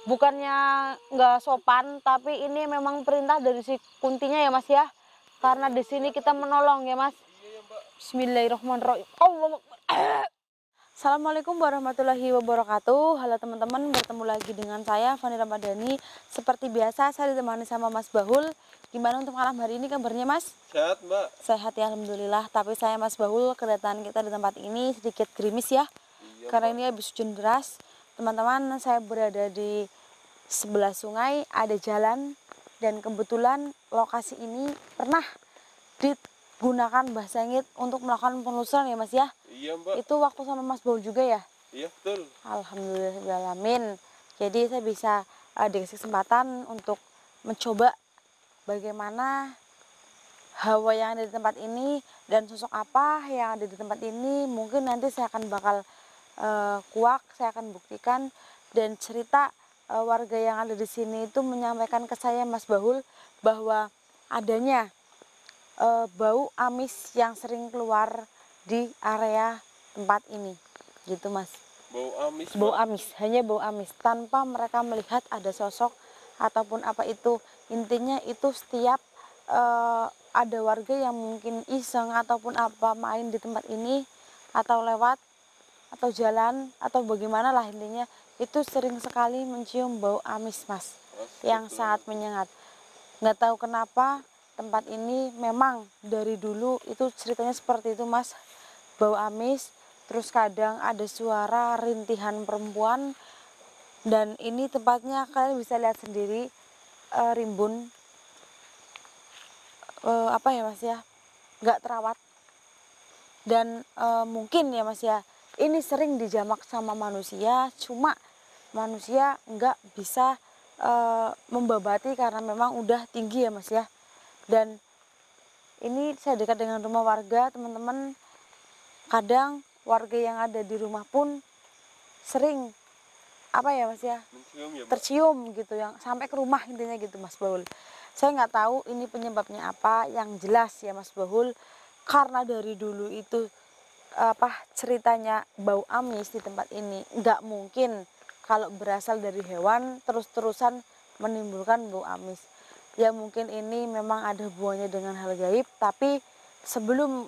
bukannya nggak sopan, tapi ini memang perintah dari si Kuntinya ya Mas ya. Karena di sini kita menolong ya Mas. Bismillahirrahmanirrahim. Allahu Akbar. Assalamualaikum warahmatullahi wabarakatuh. Halo teman-teman, bertemu lagi dengan saya Fani Ramadhani. Seperti biasa saya ditemani sama Mas Bahul. Gimana untuk malam hari ini kabarnya Mas? Sehat Mbak. Sehat ya alhamdulillah. Tapi saya Mas Bahul, kedatangan kita di tempat ini sedikit gerimis ya. Iya, Karena Mbak. ini habis hujan deras. Teman-teman, saya berada di sebelah sungai, ada jalan, dan kebetulan lokasi ini pernah digunakan Mbah Sengit untuk melakukan penelusuran ya Mas ya. Iya Mbak. Itu waktu sama Mas Bahul juga ya. Iya betul. Alhamdulillahirrahmanirrahim. Jadi saya bisa dikasih kesempatan untuk mencoba bagaimana hawa yang ada di tempat ini dan sosok apa yang ada di tempat ini. Mungkin nanti saya akan bakal kuak, saya akan buktikan, dan cerita warga yang ada di sini itu menyampaikan ke saya Mas Bahul bahwa adanya bau amis yang sering keluar di area tempat ini, gitu Mas. Bau amis. Bau Mbak. amis, hanya bau amis, tanpa mereka melihat ada sosok ataupun apa itu. Intinya itu setiap ada warga yang mungkin iseng ataupun apa main di tempat ini atau lewat atau jalan atau bagaimana lah, intinya itu sering sekali mencium bau amis Mas, yang sangat menyengat. Nggak tahu kenapa tempat ini memang dari dulu itu ceritanya seperti itu Mas, bau amis. Terus kadang ada suara rintihan perempuan, dan ini tempatnya kalian bisa lihat sendiri, rimbun, apa ya Mas ya, nggak terawat. Dan mungkin ya Mas ya, ini sering dijamak sama manusia, cuma manusia nggak bisa membabati karena memang udah tinggi ya Mas ya. Dan ini saya dekat dengan rumah warga teman-teman, kadang warga yang ada di rumah pun sering apa ya Mas ya, Mencium ya Mbak. tercium gitu, yang sampai ke rumah intinya gitu Mas Bahul. Saya nggak tahu ini penyebabnya apa, yang jelas ya Mas Bahul, karena dari dulu itu apa ceritanya bau amis di tempat ini nggak mungkin kalau berasal dari hewan terus-terusan menimbulkan bau amis. Ya mungkin ini memang ada hubungannya dengan hal gaib, tapi sebelum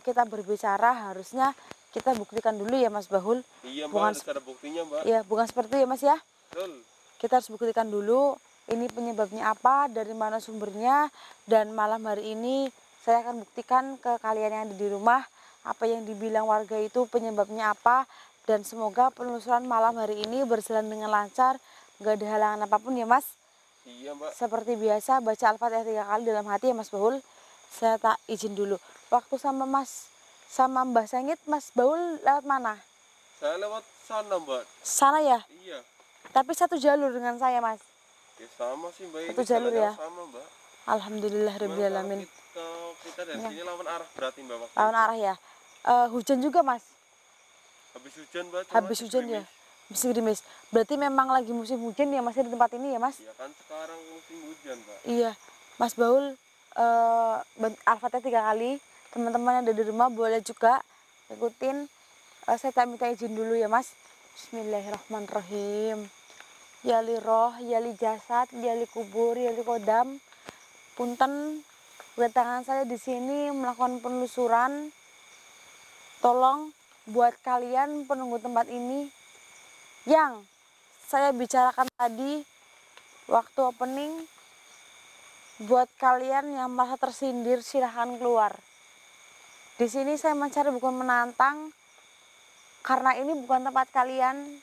kita berbicara harusnya kita buktikan dulu ya Mas Bahul. Iya Mbak, Bukan harus ada buktinya Mbak. ya, bukan seperti itu ya Mas ya. Betul. Kita harus buktikan dulu ini penyebabnya apa, dari mana sumbernya, dan malam hari ini saya akan buktikan ke kalian yang ada di rumah apa yang dibilang warga itu penyebabnya apa, dan semoga penelusuran malam hari ini berjalan dengan lancar, gak ada halangan apapun ya Mas. Iya Mbak. Seperti biasa baca Al-Fatihah 3 kali dalam hati ya Mas Bahul. Saya tak izin dulu. Waktu sama Mbah Sengit, Mas Bahul lewat mana? Saya lewat sana Mbak. Sana ya? Iya. Tapi satu jalur dengan saya Mas. Ya sama sih Mbak. Satu Ini jalur jalannya ya? sama Mbak. Alhamdulillahirrahmanirrahim. Kita dari Ya. sini lawan arah berarti Mbak waktu Lawan itu. arah ya. Hujan juga Mas. Habis hujan Mbak. Cuma Habis masih hujan ya. gerimis. Masih gerimis. Berarti memang lagi musim hujan ya Mas di tempat ini ya Mas? Ya kan sekarang musim hujan Mbak. Iya. Mas Baul Al-Fatihah 3 kali. Teman-teman yang ada di rumah boleh juga ikutin. Saya tak minta izin dulu ya Mas. Bismillahirrahmanirrahim. Yali roh, yali jasad, yali kubur, yali kodam. Punten, kedatangan saya di sini melakukan penelusuran. Tolong buat kalian penunggu tempat ini yang saya bicarakan tadi waktu opening, buat kalian yang merasa tersindir silahkan keluar. Di sini saya mencari bukan menantang, karena ini bukan tempat kalian.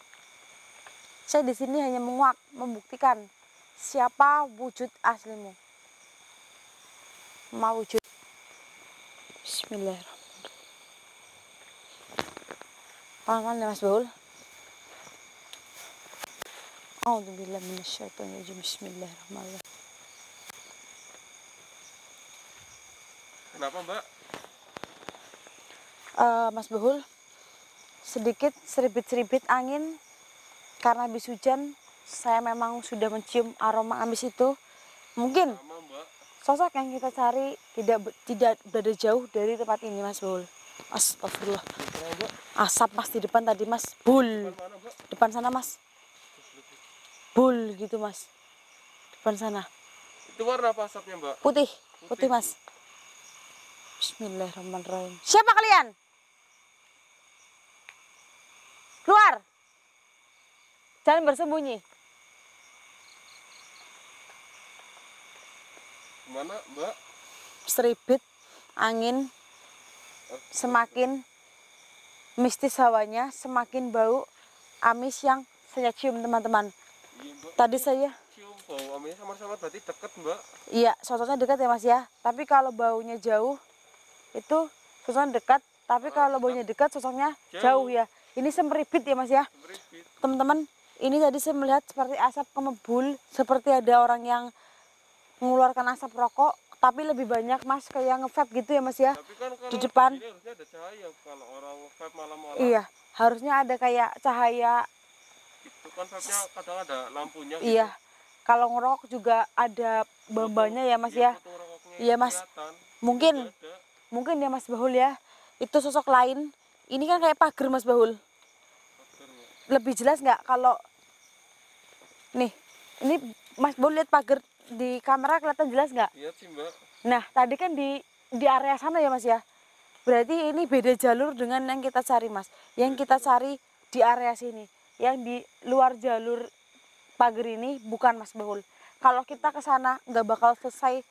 Saya di sini hanya menguak, membuktikan siapa wujud aslimu. Wujud. Bismillahirrahmanirrahim. Pelan-pelan ya Mas Baul. A'udzubillahi minasyaitonirrajim. Bismillahirrahmanirrahim. Kenapa Mbak? Mas Bahul, sedikit seribit-seribit angin karena habis hujan. Saya memang sudah mencium aroma amis itu. Mungkin Sama Mbak. sosok yang kita cari tidak berada jauh dari tempat ini Mas Bahul. Astagfirullah. Asap Mas di depan tadi Mas. Bul. Depan mana Mbak? Depan sana Mas. bul gitu mas, depan sana. Itu warna apa asapnya mbak? Putih, putih mas. Bismillahirrahmanirrahim. Siapa kalian? Keluar. Jangan bersembunyi. Mana mbak? Seribit, angin, semakin mistis hawanya, semakin bau amis yang saya cium teman-teman. Iya mbak. Tadi saya, Cium bau amisnya sama-sama berarti deket mbak. iya sosoknya dekat ya mas ya. Tapi kalau baunya jauh, itu sosoknya dekat. Tapi kalau baunya dekat, sosoknya jauh ya. Ini semeribit ya mas ya. Meripit. Teman-teman, ini tadi saya melihat seperti asap kemebul, seperti ada orang yang mengeluarkan asap rokok, tapi lebih banyak mas kayak nge-vape gitu ya mas ya. Tapi kan kalau Di depan. ini harusnya ada cahaya kalau orang vape malam-malam. Iya, harusnya ada kayak cahaya. Itu kan vape-nya kadang ada lampunya. Iya, kalau ngerokok juga ada bambanya ya mas ya. Iya mas, mungkin ya mas Bahul ya. Itu sosok lain. Ini kan kayak pagar mas Bahul. Lebih jelas nggak kalau nih, ini mas Bahul lihat pagar di kamera kelihatan jelas nggak? Iya sih mbak. Nah tadi kan di area sana ya mas ya. Berarti ini beda jalur dengan yang kita cari mas. Yang kita cari di area sini. Yang di luar jalur pagar ini bukan mas Bahul. Kalau kita ke sana nggak bakal selesai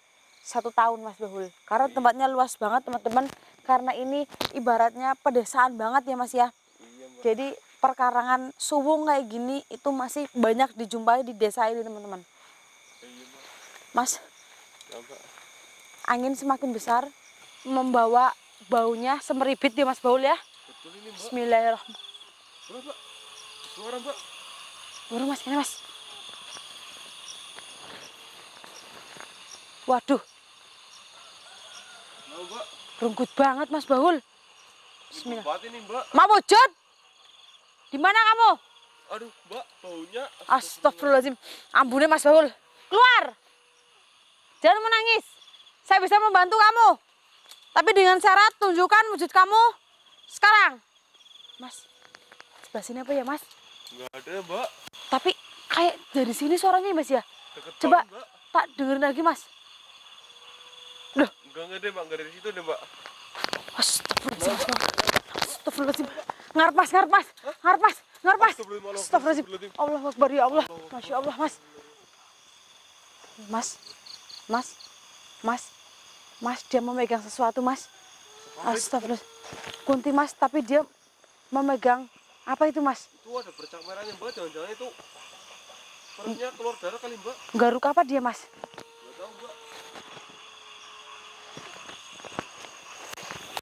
1 tahun mas Bahul. Karena tempatnya luas banget teman-teman. Karena ini ibaratnya pedesaan banget ya mas ya. Iya mbak. Jadi perkarangan suwung kayak gini itu masih banyak dijumpai di desa ini teman-teman. Iya mbak. Mas, Ya, mbak. angin semakin besar membawa baunya semeribit ya mas Bahul ya. Betul ini mbak. Bismillahirrahmanirrahim. Mbak, mbak. Suara mbak. Baru mas, ini mas. Waduh, Nah, mbak. rungkut banget mas Bahul. Bismillah. Bismillah. Ini mbak. Mak Wujud, di mana kamu? Aduh mbak, baunya. Astagfirullahaladzim. Ambune mas Bahul, keluar. Jangan menangis. Saya bisa membantu kamu. Tapi dengan syarat tunjukkan wujud kamu sekarang. Mas, sebelah sini apa ya mas? Nggak ada mbak. Tapi kayak dari sini suaranya mas ya. Deket Coba banget, mbak. tak dengerin lagi mas. Loh, Enggak deh mbak, nggak dari situ deh mbak. astagfirullahaladzim. Astagfirullahaladzim. Ngarep mas, ngarep mas. Ngarep mas, ngarep mas. Astagfirullahaladzim. Allahu Akbar ya Allah. Masya Allah mas. Mas, mas, mas, mas dia memegang sesuatu mas. Astagfirullah. Kunti mas, tapi dia memegang apa itu mas? Itu ada bercak merahnya mbak, jangan-jangan itu perutnya keluar darah kali mbak. Garuk apa dia mas? Nggak tahu mbak.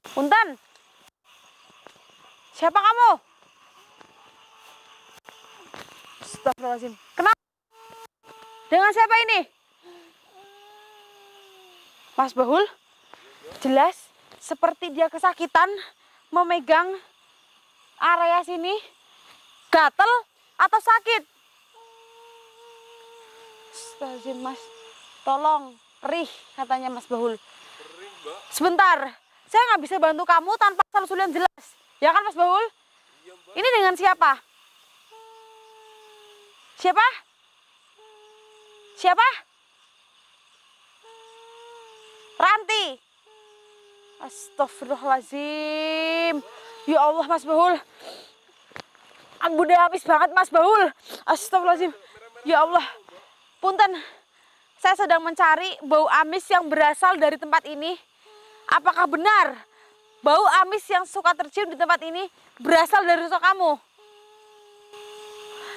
Punten, siapa kamu? Astagfirullahaladzim. Kenapa? Dengan siapa ini? Mas Bahul, jelas seperti dia kesakitan memegang area sini. Gatel atau sakit? Astagfirullahaladzim mas, tolong, perih katanya mas Bahul. Kering mbak. Sebentar, saya nggak bisa bantu kamu tanpa asal-usul yang jelas. Ya kan mas Bahul? Iya mbak. Ini dengan siapa? Siapa? Siapa? Ranti. Astagfirullahaladzim. Ya Allah mas Bahul. Ampun udah habis banget mas Bahul. Astagfirullahaladzim. Ya Allah. Punten. Saya sedang mencari bau amis yang berasal dari tempat ini. Apakah benar bau amis yang suka tercium di tempat ini berasal dari sosok kamu?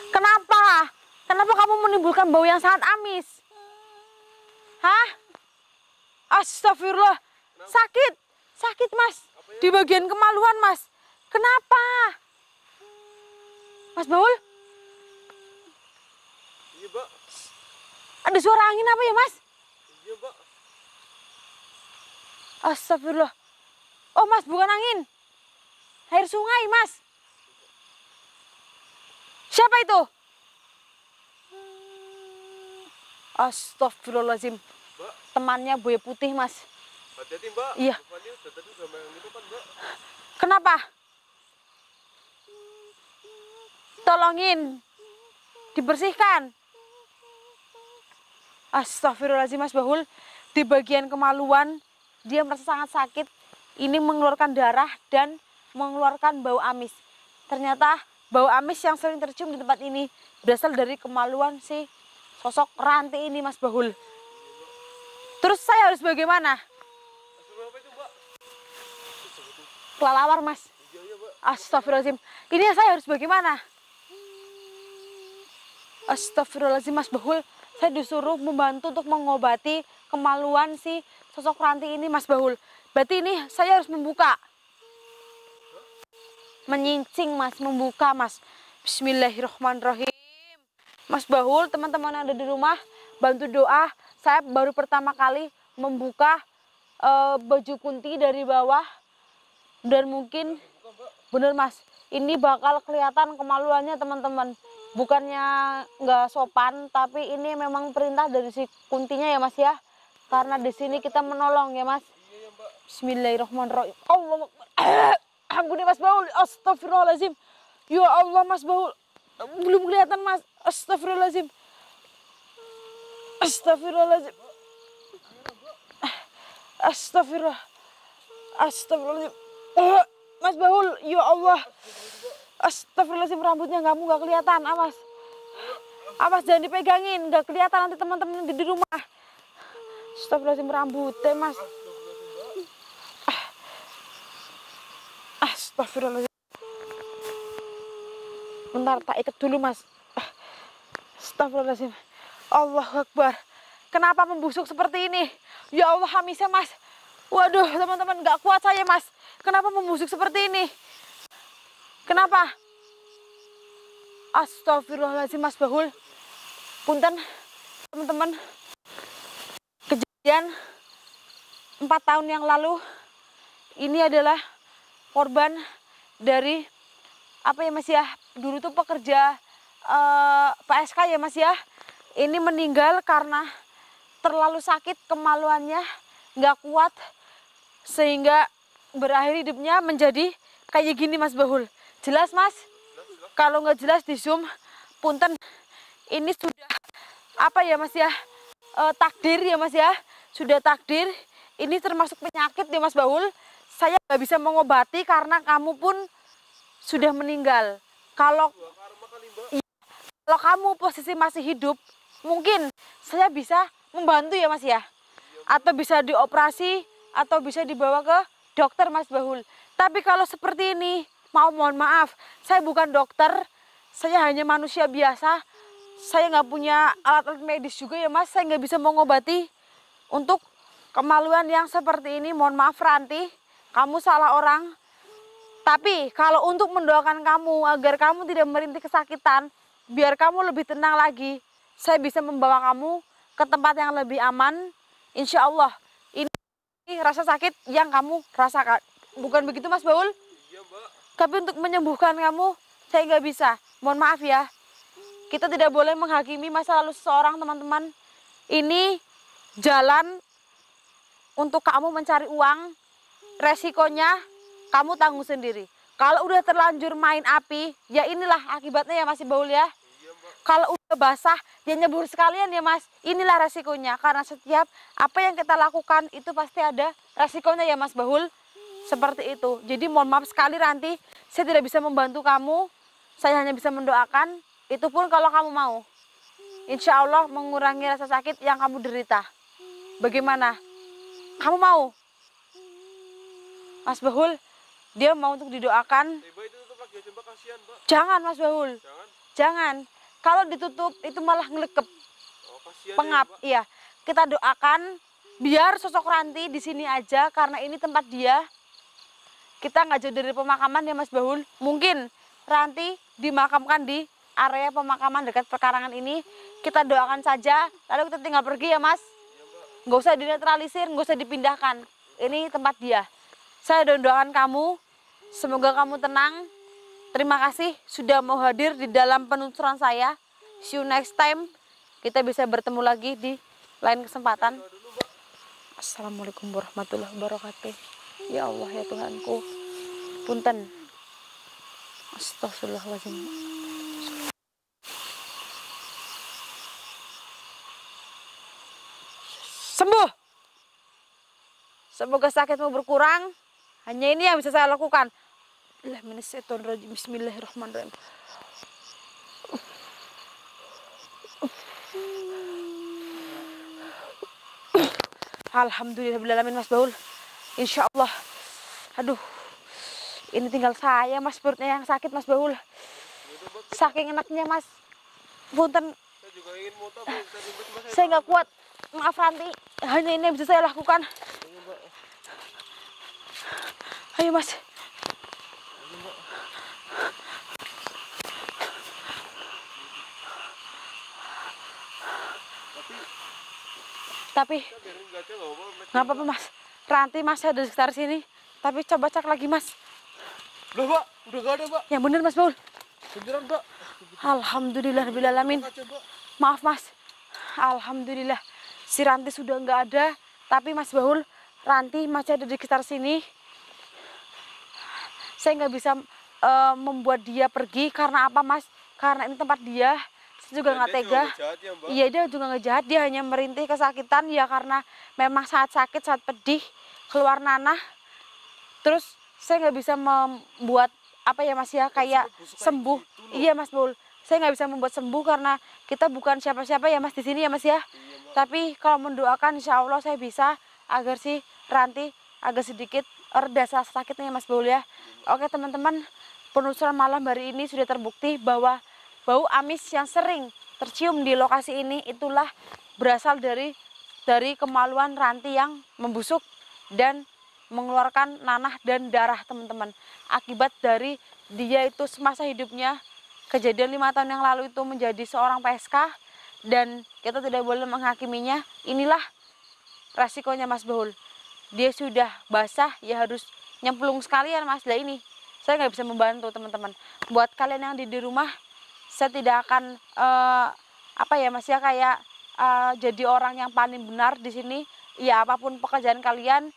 Kenapa? Kenapa kamu menimbulkan bau yang sangat amis? Hah? Astagfirullah. Sakit. Sakit mas. Di bagian kemaluan mas. Kenapa? Mas Bahul? Iya mbak. Ada suara angin apa ya mas? Iya mbak. Astagfirullah. Oh mas, bukan angin. Air sungai mas. Siapa itu? Astagfirullahaladzim. Mbak, Temannya buaya putih mas. hati-hati mbak. Iya. Bukannya udah tadi udah main gitu kan mbak. Kenapa? Tolongin. Dibersihkan. Astagfirullahaladzim Mas Bahul. Di bagian kemaluan dia merasa sangat sakit. Ini mengeluarkan darah dan mengeluarkan bau amis. Ternyata bau amis yang sering tercium di tempat ini berasal dari kemaluan si sosok Ranti ini Mas Bahul. Terus saya harus bagaimana? Berapa itu, Mbak? Kelelawar Mas. Iya, iya, Mbak. Astagfirullahaladzim. Ini saya harus bagaimana? Astagfirullahaladzim Mas Bahul. Saya disuruh membantu untuk mengobati kemaluan si sosok Ranti ini Mas Bahul. Berarti ini saya harus membuka. Menyincing Mas, membuka Mas. Bismillahirrahmanirrahim. Mas Bahul, teman-teman yang ada di rumah, bantu doa. Saya baru pertama kali membuka baju kunti dari bawah. Dan mungkin, bener Mas, ini bakal kelihatan kemaluannya teman-teman. Bukannya nggak sopan, tapi ini memang perintah dari si kuntinya ya Mas ya. Karena di sini kita menolong ya Mas. Bismillahirrahmanirrahim. Allah Ampuni Mas Bahul. Astagfirullahaladzim. Ya Allah Mas Bahul. Belum kelihatan Mas. Astagfirullahaladzim. Astagfirullahaladzim. Astagfirullah. Astagfirullahaladzim. Mas Bahul. Ya Allah. Astagfirullahaladzim, rambutnya nggak kelihatan. Awas. Awas jangan dipegangin. Nggak kelihatan nanti teman-teman di rumah. Astagfirullahaladzim, rambutnya Mas. Astagfirullahaladzim. Bentar, tak ikat dulu Mas. Astagfirullahaladzim. Allahu Akbar. Kenapa membusuk seperti ini? Ya Allah, hamisnya Mas. Waduh teman-teman, gak kuat saya Mas. Kenapa membusuk seperti ini? Kenapa? Astagfirullahaladzim Mas Bahul. Punten teman-teman. Kejadian 4 tahun yang lalu. Ini adalah korban dari apa ya Mas ya, dulu tuh pekerja PSK ya Mas ya. Ini meninggal karena terlalu sakit, kemaluannya nggak kuat sehingga berakhir hidupnya menjadi kayak gini Mas Bahul. Jelas Mas? Kalau nggak jelas di zoom, punten. Ini sudah apa ya Mas ya, takdir ya Mas ya, sudah takdir. Ini termasuk penyakit ya Mas Bahul. Saya nggak bisa mengobati karena kamu pun sudah meninggal. Kalau kamu posisi masih hidup, mungkin saya bisa membantu ya Mas ya. Atau bisa dioperasi, atau bisa dibawa ke dokter Mas Bahul. Tapi kalau seperti ini, mohon maaf, saya bukan dokter, saya hanya manusia biasa. Saya nggak punya alat-alat medis juga ya Mas, saya nggak bisa mengobati untuk kemaluan yang seperti ini. Mohon maaf Ranti, kamu salah orang. Tapi kalau untuk mendoakan kamu agar kamu tidak merintih kesakitan, biar kamu lebih tenang lagi, saya bisa membawa kamu ke tempat yang lebih aman. Insya Allah, ini rasa sakit yang kamu rasakan. Bukan begitu Mas Bahul? Iya, Mbak. Tapi untuk menyembuhkan kamu, saya nggak bisa. Mohon maaf ya. Kita tidak boleh menghakimi masa lalu seseorang, teman-teman. Ini jalan untuk kamu mencari uang. Resikonya kamu tanggung sendiri. Kalau udah terlanjur main api, ya inilah akibatnya ya Mas Bahul ya. Kalau udah basah, dia nyebur sekalian ya Mas. Inilah resikonya. Karena setiap apa yang kita lakukan itu pasti ada resikonya ya Mas Bahul. Seperti itu. Jadi mohon maaf sekali Ranti, saya tidak bisa membantu kamu. Saya hanya bisa mendoakan. Itu pun kalau kamu mau. Insya Allah mengurangi rasa sakit yang kamu derita. Bagaimana? Kamu mau? Mas Bahul, dia mau untuk didoakan. Mbak, itu tutup lagi aja Mbak, kasihan Mbak. Jangan Mas Bahul. Jangan. Jangan. Kalau ditutup itu malah ngelekep. Oh, kasihan Pengap. ya, Mbak. Iya. Kita doakan biar sosok Ranti di sini aja karena ini tempat dia. Kita nggak jauh dari pemakaman ya Mas Bahul. Mungkin Ranti dimakamkan di area pemakaman dekat pekarangan ini. Kita doakan saja, lalu kita tinggal pergi ya Mas. Nggak usah dinetralisir, nggak usah dipindahkan. Ini tempat dia. Saya doakan kamu, semoga kamu tenang. Terima kasih sudah mau hadir di dalam penelusuran saya. See you next time. Kita bisa bertemu lagi di lain kesempatan. Assalamualaikum warahmatullahi wabarakatuh. Ya Allah ya Tuhanku. Punten. Astagfirullahaladzim. sembuh. Semoga sakitmu berkurang. Hanya ini yang bisa saya lakukan. Bismillahirrahmanirrahim. Alhamdulillahirrahmanirrahim Mas Baul. Insya Allah. Aduh, ini tinggal saya Mas, perutnya yang sakit Mas Baul. Saking enaknya Mas. Punten, Saya juga ingin muntah, Bu. Tadi Mas, saya nggak kuat. Maaf Ranti, hanya ini yang bisa saya lakukan. Iya, Mbak. Ayo Mas. Iya, Mbak. Tapi Kita biarin nggak aja, nggak apa-apa, Mas. nggak apa-apa Mas. Ranti masih ada di sekitar sini. Tapi coba cek lagi Mas. Loh, Mbak, udah nggak ada, Mbak. Yang bener Mas Baul. Beneran, Mbak. Alhamdulillahirrahmanirrahim. Cek aja, Mbak. Maaf Mas. Alhamdulillah. Si Ranti sudah nggak ada. Tapi Mas Baul, Ranti masih ada di sekitar sini. Saya nggak bisa membuat dia pergi karena apa Mas? Karena ini tempat dia. Saya juga Dan nggak dia tega. juga jahat ya, Mbak. Iya, dia juga nggak jahat, dia hanya merintih kesakitan ya karena memang sangat sakit, sangat pedih, keluar nanah. Terus saya nggak bisa membuat apa ya Mas ya, kayak Sampai busuk kayak sembuh. gitu loh. Iya Mas Bul, saya nggak bisa membuat sembuh karena kita bukan siapa-siapa ya Mas di sini ya Mas ya. Iya, Mbak. Tapi kalau mendoakan insya Allah saya bisa agar si Ranti agak sedikit reda sakitnya Mas Bul ya. Oke teman-teman, penelusuran malam hari ini sudah terbukti bahwa bau amis yang sering tercium di lokasi ini itulah berasal dari kemaluan Ranti yang membusuk dan mengeluarkan nanah dan darah teman-teman. Akibat dari dia itu semasa hidupnya, kejadian 5 tahun yang lalu itu menjadi seorang PSK dan kita tidak boleh menghakiminya. Inilah resikonya Mas Bahul. Dia sudah basah ya harus nyemplung sekalian Mas. Lah ini saya nggak bisa membantu teman-teman. Buat kalian yang di rumah, saya tidak akan apa ya Mas ya, kayak jadi orang yang paling benar di sini. Ya apapun pekerjaan kalian,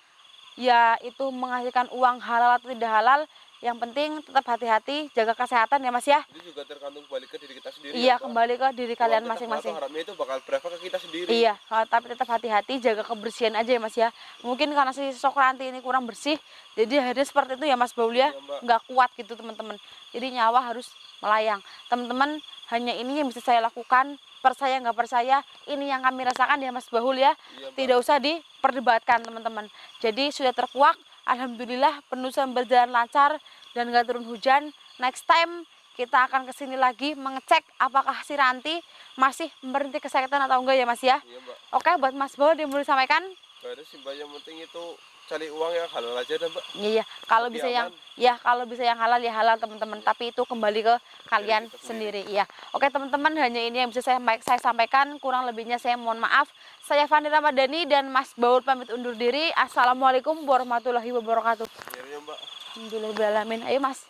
ya itu menghasilkan uang halal atau tidak halal, yang penting tetap hati-hati, jaga kesehatan ya Mas ya. Itu juga tergantung balik ke diri kita sendiri. Iya, ya, Mbak. kembali ke diri kalian Uang kita masing-masing. atau haramnya itu bakal berefek ke kita sendiri. Iya, tapi tetap hati-hati, jaga kebersihan aja ya Mas ya. Mungkin karena si sosok Ranti ini kurang bersih, jadi akhirnya seperti itu ya Mas Baul ya, Iya, Mbak. nggak kuat gitu teman-teman. Jadi nyawa harus melayang. Teman-teman, hanya ini yang bisa saya lakukan. Percaya nggak percaya, ini yang kami rasakan ya Mas Baul ya. Iya, Mbak. Tidak usah diperdebatkan teman-teman. Jadi sudah terkuak, alhamdulillah penelusuran berjalan lancar dan nggak turun hujan. Next time kita akan kesini lagi mengecek apakah si Ranti masih merintih kesakitan atau enggak ya Mas ya. Iya, Mbak. Oke, buat Mas Baul dia mau disampaikan. Gak ada sih, Mbak, yang penting itu cari uang yang halal aja dah, Mbak. Iya, kalau Lebih bisa yang aman. ya kalau bisa yang halal ya halal teman-teman, tapi itu kembali ke kalian kita sendiri. Iya. Oke teman-teman, hanya ini yang bisa saya sampaikan, kurang lebihnya saya mohon maaf. Saya Fani Ramadhani dan Mas Baul pamit undur diri. Assalamualaikum warahmatullahi wabarakatuh. Akhirnya, Mbak. Alhamdulillahirobbilalamin. Ayo Mas.